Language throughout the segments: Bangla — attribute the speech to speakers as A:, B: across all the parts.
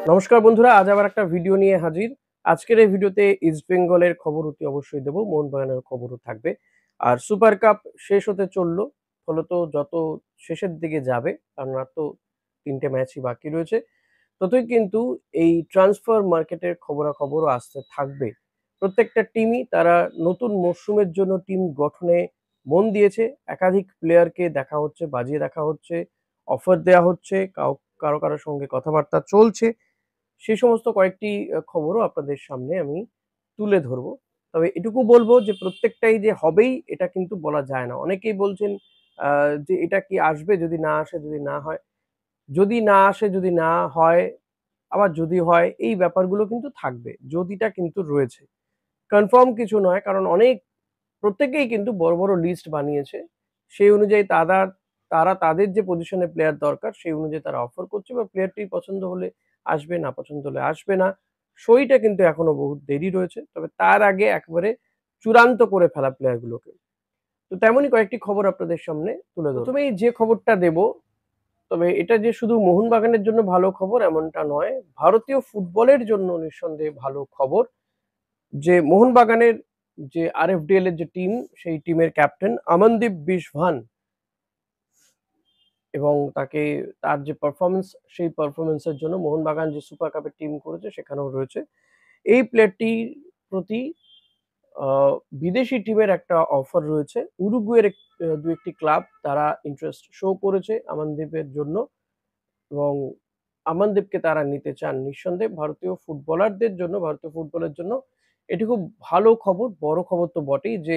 A: নমস্কার বন্ধুরা, আজ আবার একটা ভিডিও নিয়ে হাজির। আজকের এই ভিডিওতে ইস্ট বেঙ্গলের খবর অতি অবশ্যই দেব, মোহনবাগানের খবরও থাকবে। আর সুপার কাপ শেষ হতে চললো, ফলত যত শেষের দিকে যাবে, কারণ আর তো ৩টে ম্যাচই বাকি রয়েছে, ততই কিন্তু এই ট্রান্সফার মার্কেটের খবরাখবরও আসতে থাকবে। প্রত্যেকটা টিমই তারা নতুন মরশুমের জন্য টিম গঠনে মন দিয়েছে। একাধিক প্লেয়ারকে দেখা হচ্ছে, বাজিয়ে দেখা হচ্ছে, অফার দেয়া হচ্ছে, কারো সঙ্গে কথাবার্তা চলছে। সেই সমস্ত কয়েকটি খবরও আপনাদের সামনে আমি তুলে ধরবো। তবে এটুকু বলবো যে প্রত্যেকটাই যে হবেই এটা কিন্তু বলা যায় না। অনেকেই বলছেন আ যে এটা কি আসবে? যদি না আসে, যদি না হয়। যদি না আসে, যদি না হয়, আবার যদি হয়, এই ব্যাপারগুলো কিন্তু থাকবে। যদিটা কিন্তু রয়েছে। কনফার্ম কিছু নয়, কারণ প্রত্যেকেই কিন্তু বড়, বড় লিস্ট বানিয়েছে। সেই অনুযায়ী তারা তাদের যে পজিশনে প্লেয়ার দরকার সেই অনুযায়ী তারা অফার করছে বা প্লেয়ারটি পছন্দ হলে আসবে, না পছন্দ হলে আসবে না। সইটা কিন্তু এখনো বহুত দেরি রয়েছে। তবে তার আগে একেবারে চূড়ান্ত করে ফেলা প্লেয়ারগুলোকে। তো তেমনই কয়েকটি খবর আপনাদের সামনে তুলে ধরব। ১ম এই যে খবরটা দেব, তবে এটা যে শুধু মোহনবাগানের জন্য ভালো খবর এমনটা নয়। ভারতীয় ফুটবলের জন্য নিঃসন্দেহে ভালো খবর। যে মোহনবাগানের যে আরএফডিএল এর যে টিম, সেই টিমের ক্যাপ্টেন অমনদীপ বিশভান এবং তার যে পারফরম্যান্স, সেই পারফরম্যান্সের জন্য মোহনবাগান যে সুপার কাপের টিম করেছে সেখানেও রয়েছে। এই প্লেয়ারটির প্রতি আ বিদেশি টিমের একটা অফার রয়েছে। উরুগুয়ের ২-১টি ক্লাব তারা ইন্টারেস্ট শো করেছে আমনদীপের জন্য এবং আমনদীপকে তারা নিতে চান। নিঃসন্দেহে ভারতীয় ফুটবলারদের জন্য, ভারতীয় ফুটবলের জন্য এটি খুব ভালো খবর, বড় খবর তো বটেই যে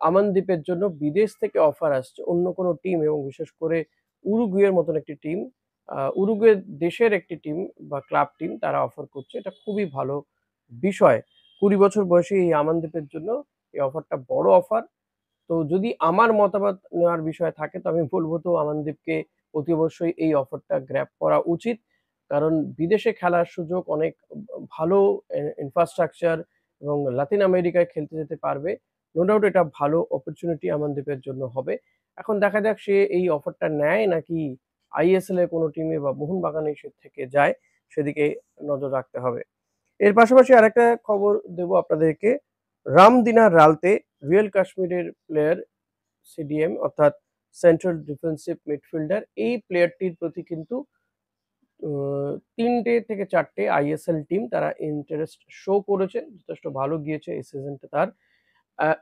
A: আমনদীপের জন্য বিদেশ থেকে অফার আসছে। অন্য কোনো টিম এবং বিশেষ করে উরুগুয়ের মতন একটি টিম, উরুগুয়ে দেশের একটি টিম বা ক্লাব টিম তারা অফার করছে। এটা খুবই ভালো বিষয়। ২০ বছর বয়সী এই আমনদীপের জন্য এই অফারটা বড় অফার। তো যদি আমার মতামত নেওয়ার বিষয় থাকে তো আমি বলব তো আমনদীপকে অতি অবশ্যই এই অফারটা গ্র্যাব করা উচিত। কারণ বিদেশে খেলার সুযোগ অনেক ভালো ইনফ্রাস্ট্রাকচার এবং লাতিন আমেরিকায় খেলতে যেতে পারবে। নো ডাউট এটা ভালো অপরচুনিটি আমনদীপের জন্য হবে। এখন দেখা যাক সে এই অফারটা নেয় নাকি আইএসএল এর কোনো টিমে বা মোহনবাগানে সে থেকে যায়, সেদিকে নজর রাখতে হবে। এর পাশাপাশি আরেকটা খবর দেবো আপনাদেরকে। রামদিনা রালতে রিয়াল কাশ্মীরের প্লেয়ার সিডিএম অর্থাৎ সেন্ট্রাল ডিফেন্সিভ মিডফিল্ডার, এই প্লেয়ারটির প্রতি কিন্তু ৩ থেকে ৪ আইএসএল টিম তারা ইন্টারেস্ট শো করেছে। যথেষ্ট ভালো গিয়েছে এই সিজনটা তার।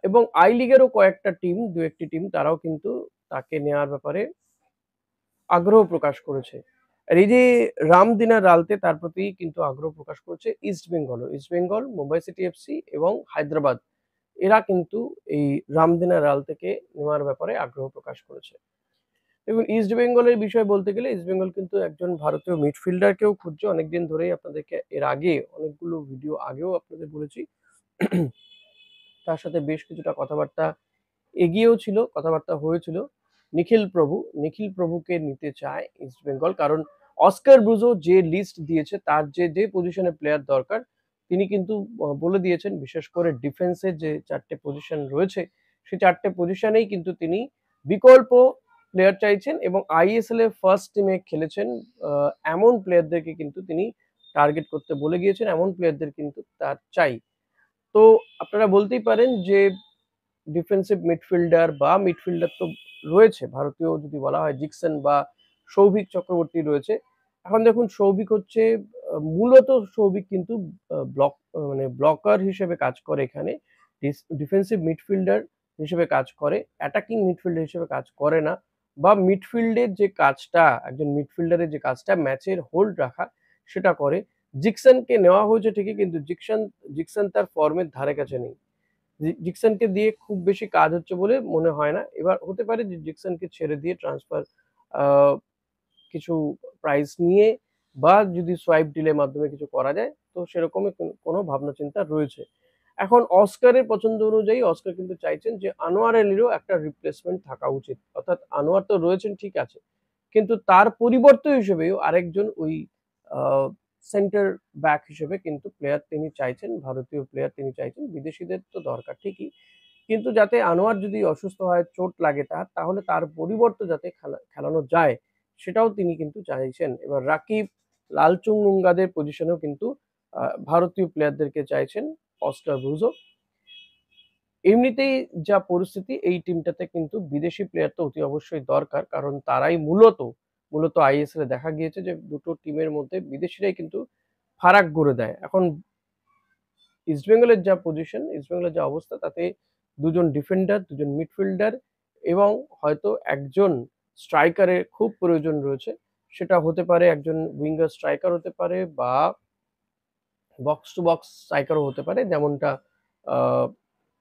A: এবং আই লিগেরও কয়েকটা টিম, ২-১ টি টিম তারাও কিন্তু তাকে নেয়ার ব্যাপারে আগ্রহ প্রকাশ করেছে। আর এই যে রামদিনা রালতে তার প্রতি কিন্তু আগ্রহ প্রকাশ করেছে ইস্টবেঙ্গলও। ইস্টবেঙ্গল, মুম্বাই সিটি এফসি এবং হায়দ্রাবাদ, এরা কিন্তু এই রামদিনা রালতেকে নেওয়ার ব্যাপারে আগ্রহ প্রকাশ করেছে। এবং ইস্টবেঙ্গলের বিষয়ে বলতে গেলে ইস্টবেঙ্গল কিন্তু একজন ভারতীয় মিডফিল্ডারকেও খুঁজছে অনেকদিন ধরেই। আপনাদেরকে এর আগে অনেকগুলো ভিডিও আগেও আপনাদের বলেছি। তার সাথে বেশ কিছুটা কথাবার্তা এগিয়েও ছিল, কথাবার্তা হয়েছিল। নিখিল প্রভুকে নিতে চায় ইস্টবেঙ্গল। কারণ অস্কার ব্রুজো যে লিস্ট দিয়েছে তার যে পজিশনে প্লেয়ার দরকার তিনি কিন্তু বলে দিয়েছেন, বিশেষ করে ডিফেন্সের যে ৪ টে পজিশন রয়েছে সেই ৪ টে পজিশনেই কিন্তু তিনি বিকল্প প্লেয়ার চাইছেন এবং আইএসএল এর ফার্স্ট টিমে খেলেছেন এমন প্লেয়ারদেরকে কিন্তু তিনি টার্গেট করতে বলে গিয়েছেন। এমন প্লেয়ারদের কিন্তু তার চাই। তো আপনারা বলতেই পারেন যে ডিফেন্সিভ মিডফিল্ডার বা মিডফিল্ডার তো রয়েছে ভারতীয়, যদি বলা হয় জিকসন বা সৌভিক চক্রবর্তী রয়েছে। এখন দেখুন সৌভিক হচ্ছে মূলত সৌভিক কিন্তু ব্লকার হিসেবে কাজ করে এখানে। ডিফেন্সিভ মিডফিল্ডার হিসেবে কাজ করে, অ্যাটাকিং মিডফিল্ডার হিসেবে কাজ করে না। বা মিডফিল্ডের যে কাজটা, একজন মিডফিল্ডারের যে কাজটা ম্যাচের হোল্ড রাখা, সেটা করে। জিকসনকে নেওয়া হয়েছে ঠিকই, কিন্তু জিকসন তার ফর্মের ধারে কাছে নেই। জিকসনকে দিয়ে খুব বেশি কাজ হচ্ছে বলে মনে হয় না। এবার হতে পারে যে জিকসনকে ছেড়ে দিয়ে ট্রান্সফার আ কিছু প্রাইস নিয়ে বা যদি সোয়াইপ ডিলের মাধ্যমে কিছু করা যায়, তো সেরকমই কোনো ভাবনা চিন্তা রয়েছে। এখন অস্কারের পছন্দ অনুযায়ী অস্কার কিন্তু চাইছেন যে আনোয়ার আলীরও একটা রিপ্লেসমেন্ট থাকা উচিত। অর্থাৎ আনোয়ার তো রয়েছেন ঠিক আছে। কিন্তু তার পরিবর্তে হিসেবেও আরেকজন ওই আ সেন্টার ব্যাক হিসেবে কিন্তু প্লেয়ার তিনি চাইছেন, ভারতীয় প্লেয়ার তিনি চাইছেন। বিদেশিদের তো দরকার ঠিকই। কিন্তু যাতে আনোয়ার যদি অসুস্থ হয়, চোট লাগে তার, তাহলে তার পরিবর্তে যাতে খেলানো যায়, সেটাও তিনি কিন্তু চাইছেন। এবার লালচুং নুঙ্গাদের পজিশনেও কিন্তু ভারতীয় প্লেয়ারদেরকে চাইছেন অস্কার ব্রুজো। এমনিতেই যা পরিস্থিতি এই টিমটাতে কিন্তু বিদেশি প্লেয়ার তো অতি অবশ্যই দরকার, কারণ তারাই মূলত আইএসএল এ দেখা গিয়েছে যে দুটো টিমের মধ্যে বিদেশিরাই কিন্তু ফারাক গড়ে দেয়। এখন ইস্টবেঙ্গলের যা পজিশন, ইস্টবেঙ্গলের যা অবস্থা, তাতে দুজন ডিফেন্ডার, দুজন মিডফিল্ডার এবং হয়তো একজন স্ট্রাইকারের খুব প্রয়োজন রয়েছে। সেটা হতে পারে একজন উইঙ্গার স্ট্রাইকার হতে পারে বা বক্স টু বক্স স্ট্রাইকারও হতে পারে, যেমনটা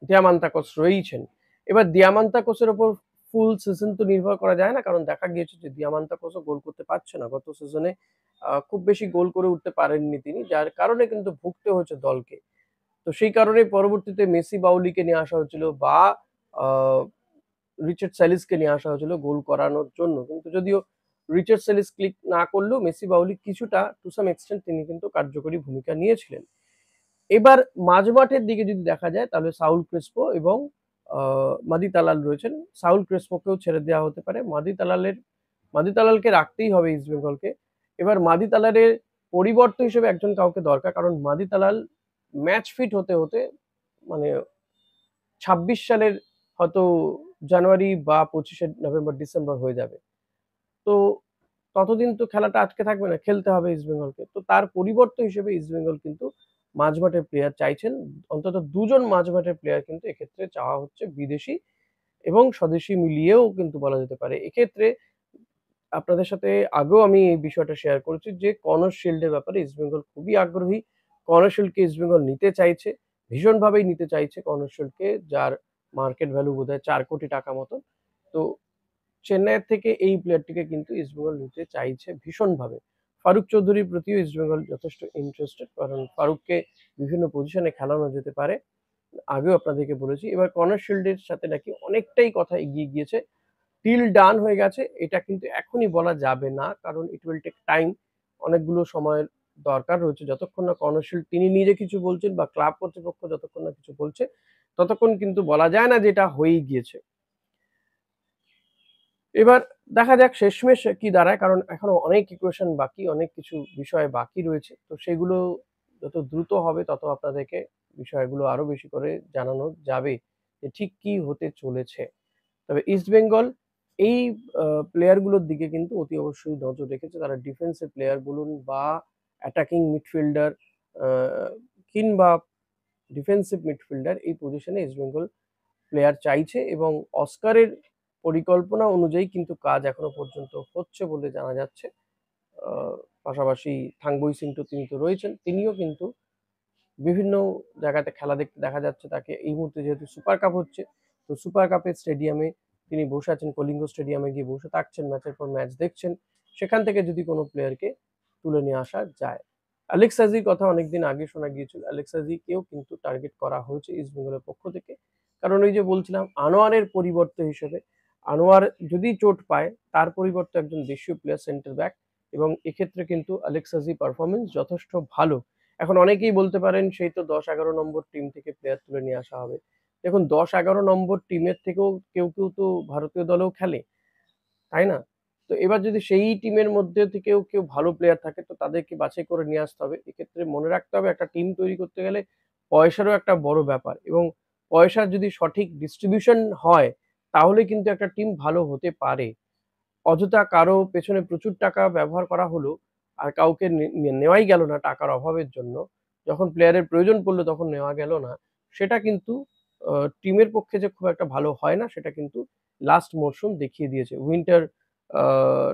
A: দিয়ামান্তাকস রয়েইছেন। এবার দিয়ামান্তাকসের ওপর ফুল সিজন তো নির্ভর করা যায় না, কারণ দেখা গিয়েছে যে দিয়ামান্তাকসও গোল করতে পারছে না। গত সিজনে খুব বেশি গোল করে উঠতে পারেননি তিনি, যার কারণে কিন্তু ভুগতে হয়েছে দলকে। তো সেই কারণে পরবর্তীতে মেসি বাউলিকে নিয়ে আসা হয়েছিল বা রিচার্ড স্যালিসকে নিয়ে আসা হয়েছিল গোল করানোর জন্য, কিন্তু যদিও রিচার্ড স্যালিস ক্লিক না করলেও মেসি বাউলি কিছুটা টু সাম এক্সটেন্ট তিনি কিন্তু কার্যকরী ভূমিকা নিয়েছিলেন। এবার মাঝমাঠের দিকে যদি দেখা যায় তাহলে সাউল ক্রেসপো এবং মাদি তালাল রয়েছেন। সাউল ক্রেসপোকেও ছেড়ে দেওয়া হতে পারে। মাদি তালালকে রাখতেই হবে ইস্টবেঙ্গলকে। এবার মাদি তালালের পরিবর্তে হিসেবে একজন কাউকে দরকার, কারণ মাদি তালাল ম্যাচ ফিট হতে হতে মানে 26 সালের হয়তো জানুয়ারি বা 25শে নভেম্বর ডিসেম্বর হয়ে যাবে। তো ততদিন তো খেলাটা আটকে থাকবে না, খেলতে হবে ইস্টবেঙ্গলকে। তো তার পরিবর্তে হিসেবে ইস্টবেঙ্গল কিন্তু মাঝমাঠের প্লেয়ার চাইছেন। অন্তত দুজন মাঝমাঠের প্লেয়ার কিন্তু এক্ষেত্রে চাওয়া হচ্ছে, বিদেশি এবং স্বদেশি মিলিয়েও কিন্তু বলা যেতে পারে। এক্ষেত্রে আপনাদের সাথে আগেও আমি এই বিষয়টা শেয়ার করেছি যে কনর শিল্ডের ব্যাপারে ইস্টবেঙ্গল খুবই আগ্রহী। কনর শিল্ডকে ইস্টবেঙ্গল নিতে চাইছে, ভীষণভাবেই নিতে চাইছে কনর শিল্ডকে, যার মার্কেট ভ্যালু বোধহয় 4 কোটি টাকা মতন। তো চেন্নাইয়ের থেকে এই প্লেয়ারটিকে কিন্তু ইস্টবেঙ্গল নিতে চাইছে ভীষণভাবে। ফারুক চৌধুরীর প্রতিও ইস্টবেঙ্গল যথেষ্ট ইন্টারেস্টেড, কারণ ফারুককে বিভিন্ন পজিশনে খেলানো যেতে পারে। আগেও আপনাদেরকে বলেছি। এবার কর্নার শিল্ডের সাথে নাকি অনেকটাই কথা এগিয়ে গিয়েছে, ডিল ডান হয়ে গেছে। এটা কিন্তু এখনই বলা যাবে না, কারণ ইট উইল টেক টাইম। অনেকগুলো সময়ের দরকার রয়েছে। যতক্ষণ না কর্নার শিল্ড তিনি নিজে কিছু বলছেন বা ক্লাব কর্তৃপক্ষ যতক্ষণ না কিছু বলছে, ততক্ষণ কিন্তু বলা যায় না যে এটা হয়েই গিয়েছে। এবার দেখা যাক শেষমেশ কি দাঁড়ায়, কারণ এখনো অনেক ইকুয়েশন বাকি, অনেক কিছু বিষয় বাকি রয়েছে। তো সেগুলো যত দ্রুত হবে তত আপনাদেরকে বিষয়গুলো আরো বেশি করে জানানো যাবে যে ঠিক কি হতে চলেছে। তবে ইস্টবেঙ্গল এই প্লেয়ারগুলোর দিকে কিন্তু অতি অবশ্যই নজর রেখেছে। তারা ডিফেন্সিভ প্লেয়ার বলুন বা অ্যাটাকিং মিডফিল্ডার কিংবা ডিফেন্সিভ মিডফিল্ডার, এই পজিশনে ইস্টবেঙ্গল প্লেয়ার চাইছে এবং অস্কারের পরিকল্পনা অনুযায়ী কিন্তু কাজ এখনো পর্যন্ত হচ্ছে বলে জানা যাচ্ছে। পাশাপাশি থাংবই সিংটো তিনি তো রয়েছেন, তিনিও কিন্তু বিভিন্ন জায়গাতে খেলা দেখতে দেখা যাচ্ছে তাকে। এই মুহূর্তে যেহেতু সুপার কাপ হচ্ছে, তো সুপার কাপের স্টেডিয়ামে তিনি বসে আছেন, কলিঙ্গ স্টেডিয়ামে গিয়ে বসে থাকছেন, ম্যাচের পর ম্যাচ দেখছেন। সেখান থেকে যদি কোনো প্লেয়ারকে তুলে নিয়ে আসা যায়। অ্যালেক্স হাজির কথা অনেকদিন আগে শোনা গিয়েছিল, অ্যালেক্স হাজিকেও কিন্তু টার্গেট করা হয়েছে ইস্টবেঙ্গলের পক্ষ থেকে। কারণ ওই যে বলছিলাম আনোয়ারের পরিবর্তে হিসেবে, আনোয়ার যদি চোট পায় তার পরিবর্তে একজন দেশীয় প্লেয়ার সেন্টার ব্যাক, এবং এক্ষেত্রে কিন্তু অ্যালেক্স হাজির পারফরমেন্স যথেষ্ট ভালো। এখন অনেকেই বলতে পারেন সেই তো 10-11 নম্বর টিম থেকে প্লেয়ার তুলে নিয়ে আসা হবে। দেখুন 10-11 নম্বর টিমের থেকেও কেউ তো ভারতীয় দলেও খেলে, তাই না? তো এবার যদি সেই টিমের মধ্যে থেকেও কেউ ভালো প্লেয়ার থাকে তো তাদেরকে বাছাই করে নিয়ে আসতে হবে। এক্ষেত্রে মনে রাখতে হবে একটা টিম তৈরি করতে গেলে পয়সারও একটা বড় ব্যাপার, এবং পয়সার যদি সঠিক ডিস্ট্রিবিউশন হয় তাহলে কিন্তু একটা টিম ভালো হতে পারে। অযথা কারো পেছনে প্রচুর টাকা ব্যবহার করা হলো আর কাউকে নেওয়াই গেল না টাকার অভাবের জন্য, যখন প্লেয়ারের প্রয়োজন পড়লো তখন নেওয়া গেল না, সেটা কিন্তু টিমের পক্ষে যে খুব একটা ভালো হয় না, সেটা কিন্তু লাস্ট মরশুম দেখিয়ে দিয়েছে। উইন্টার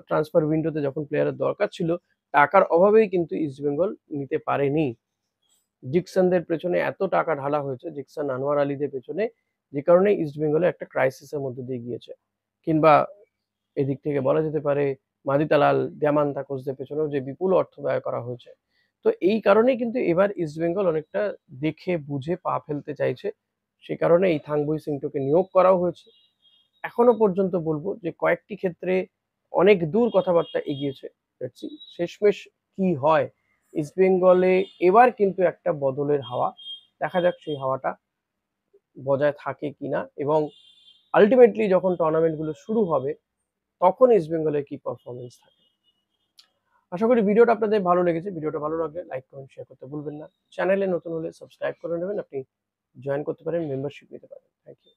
A: ট্রান্সফার উইন্ডোতে যখন প্লেয়ারের দরকার ছিল, টাকার অভাবেই কিন্তু ইস্টবেঙ্গল নিতে পারেনি। জিকসনদের পেছনে এত টাকা ঢালা হয়েছে, জিকসন, আনোয়ার আলীদের পেছনে, যে কারণে ইস্টবেঙ্গলে একটা ক্রাইসিসের মধ্যে দিয়ে গিয়েছে। কিংবা এদিক থেকে বলা যেতে পারে মাদিতালাল, দিয়ামান্তাকোসদের পেছনেও যে বিপুল অর্থ ব্যয় করা হয়েছে। তো এই কারণেই কিন্তু এবার ইস্টবেঙ্গল অনেকটা দেখে বুঝে পা ফেলতে চাইছে। সে কারণে এই থাংবই সিংটোকে নিয়োগ করাও হয়েছে। এখনো পর্যন্ত বলবো যে কয়েকটি ক্ষেত্রে অনেক দূর কথাবার্তা এগিয়েছে। লেটস সি শেষমেশ কি হয়। ইস্টবেঙ্গলে এবার কিন্তু একটা বদলের হাওয়া। দেখা যাক সেই হাওয়াটা বজায় থাকে কিনা, এবং আল্টিমেটলি যখন টুর্নামেন্ট গুলো শুরু হবে তখন ইস্টবেঙ্গলের কি পারফরমেন্স থাকে। আশা করি ভিডিওটা আপনাদের ভালো লেগেছে। ভিডিওটা ভালো লাগলে লাইক, কমেন্ট, শেয়ার করতে ভুলবেন না। চ্যানেলে নতুন হলে সাবস্ক্রাইব করে নেবেন। আপনি জয়েন করতে পারেন, মেম্বারশিপ নিতে পারেন। Thank you.